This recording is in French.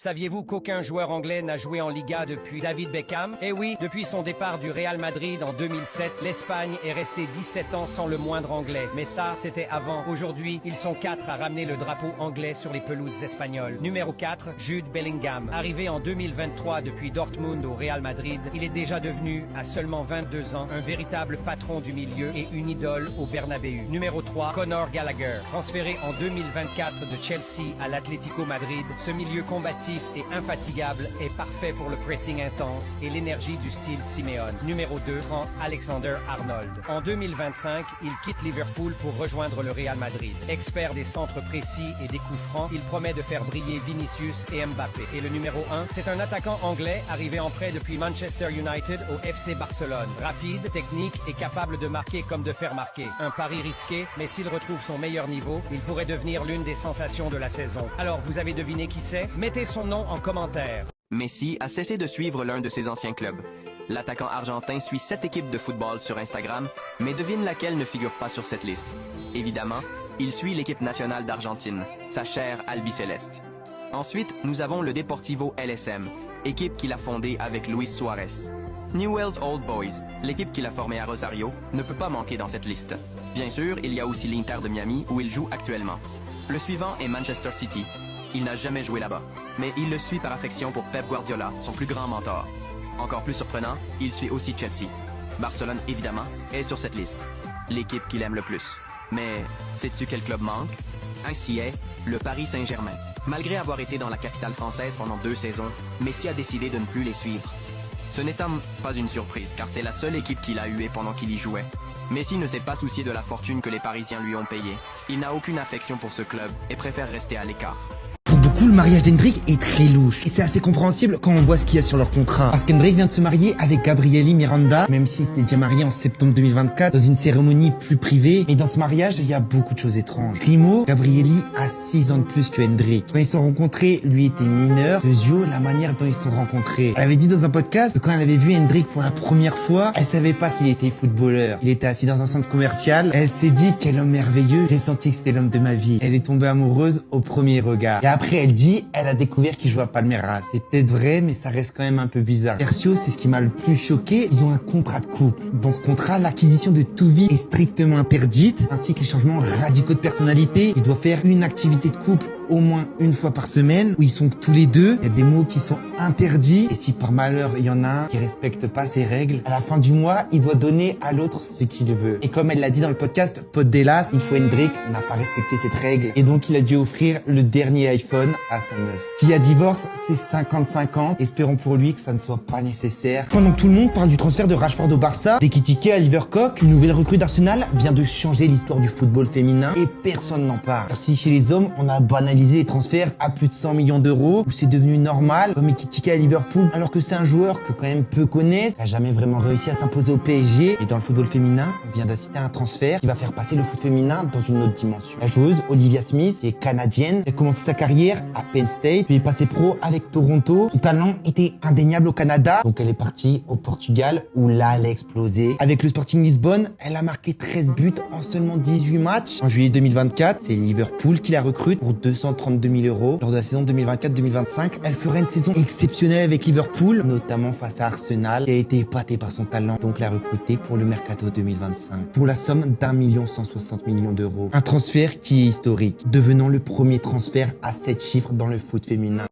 Saviez-vous qu'aucun joueur anglais n'a joué en Liga depuis David Beckham? Eh oui, depuis son départ du Real Madrid en 2007, l'Espagne est restée 17 ans sans le moindre anglais. Mais ça, c'était avant. Aujourd'hui, ils sont 4 à ramener le drapeau anglais sur les pelouses espagnoles. Numéro 4, Jude Bellingham. Arrivé en 2023 depuis Dortmund au Real Madrid, il est déjà devenu, à seulement 22 ans, un véritable patron du milieu et une idole au Bernabéu. Numéro 3, Conor Gallagher. Transféré en 2024 de Chelsea à l'Atlético Madrid, ce milieu combatif et infatigable est parfait pour le pressing intense et l'énergie du style Simeone. Numéro 2, Trent Alexander-Arnold. En 2025, il quitte Liverpool pour rejoindre le Real Madrid. Expert des centres précis et des coups francs, il promet de faire briller Vinicius et Mbappé. Et le numéro 1, c'est un attaquant anglais arrivé en prêt depuis Manchester United au FC Barcelone. Rapide, technique et capable de marquer comme de faire marquer. Un pari risqué, mais s'il retrouve son meilleur niveau, il pourrait devenir l'une des sensations de la saison. Alors, vous avez deviné qui c'est? Mettez son nom en commentaire. Messi a cessé de suivre l'un de ses anciens clubs. L'attaquant argentin suit 7 équipes de football sur Instagram, mais devine laquelle ne figure pas sur cette liste. Évidemment, il suit l'équipe nationale d'Argentine, sa chère albiceleste. Ensuite, nous avons le Deportivo LSM, équipe qu'il a fondée avec Luis Suarez. Newell's Old Boys, l'équipe qu'il a formée à Rosario, ne peut pas manquer dans cette liste. Bien sûr, il y a aussi l'Inter de Miami où il joue actuellement. Le suivant est Manchester City. Il n'a jamais joué là-bas, mais il le suit par affection pour Pep Guardiola, son plus grand mentor. Encore plus surprenant, il suit aussi Chelsea. Barcelone, évidemment, est sur cette liste. L'équipe qu'il aime le plus. Mais, sais-tu quel club manque? Ainsi est, le Paris Saint-Germain. Malgré avoir été dans la capitale française pendant 2 saisons, Messi a décidé de ne plus les suivre. Ce n'est pas une surprise, car c'est la seule équipe qu'il a huée pendant qu'il y jouait. Messi ne s'est pas soucié de la fortune que les Parisiens lui ont payée. Il n'a aucune affection pour ce club et préfère rester à l'écart. Pour beaucoup, le mariage d'Hendrick est très louche. Et c'est assez compréhensible quand on voit ce qu'il y a sur leur contrat. Parce qu'Hendrick vient de se marier avec Gabrieli Miranda, même si c'était déjà marié en septembre 2024, dans une cérémonie plus privée. Mais dans ce mariage, il y a beaucoup de choses étranges. Primo, Gabrieli a 6 ans de plus que Hendrick. Quand ils se sont rencontrés, lui était mineur. Deuxio, la manière dont ils se sont rencontrés. Elle avait dit dans un podcast que quand elle avait vu Hendrick pour la première fois, elle savait pas qu'il était footballeur. Il était assis dans un centre commercial. Elle s'est dit, quel homme merveilleux. J'ai senti que c'était l'homme de ma vie. Elle est tombée amoureuse au premier regard. Et après, elle dit, elle a découvert qu'il jouait à Palmeiras. C'est peut-être vrai, mais ça reste quand même un peu bizarre. Percio, c'est ce qui m'a le plus choqué. Ils ont un contrat de couple. Dans ce contrat, l'acquisition de tout vie est strictement interdite, ainsi que les changements radicaux de personnalité. Ils doivent faire une activité de couple au moins une fois par semaine, où ils sont tous les deux. Il y a des mots qui sont interdits. Et si par malheur, il y en a un qui respecte pas ces règles, à la fin du mois, il doit donner à l'autre ce qu'il veut. Et comme elle l'a dit dans le podcast Pod Delas, une fois Hendrick n'a pas respecté cette règle. Et donc, il a dû offrir le dernier iPhone à sa meuf. S'il y a divorce, c'est 50-50. Espérons pour lui que ça ne soit pas nécessaire. Pendant que tout le monde parle du transfert de Rashford au Barça, d'Ekitike à Liverpool, une nouvelle recrue d'Arsenal vient de changer l'histoire du football féminin et personne n'en parle. Car si chez les hommes, on a banalisé les transferts à plus de 100 millions d'euros, où c'est devenu normal, comme Ekitike à Liverpool, alors que c'est un joueur que quand même peu connaissent, qui a jamais vraiment réussi à s'imposer au PSG. Et dans le football féminin, on vient d'assister à un transfert qui va faire passer le foot féminin dans une autre dimension. La joueuse Olivia Smith, qui est canadienne, a commencé sa carrière à Penn State, puis est passée pro avec Toronto. Son talent était indéniable au Canada, donc elle est partie au Portugal, où là, elle a explosé. Avec le Sporting Lisbonne, elle a marqué 13 buts en seulement 18 matchs. En juillet 2024, c'est Liverpool qui la recrute pour 232 000 euros. Lors de la saison 2024-2025, elle fera une saison exceptionnelle avec Liverpool, notamment face à Arsenal, qui a été épaté par son talent, donc la recruter pour le mercato 2025, pour la somme d'1 160 000 000 d'euros. Un transfert qui est historique, devenant le premier transfert à 7 chiffres dans le foot féminin.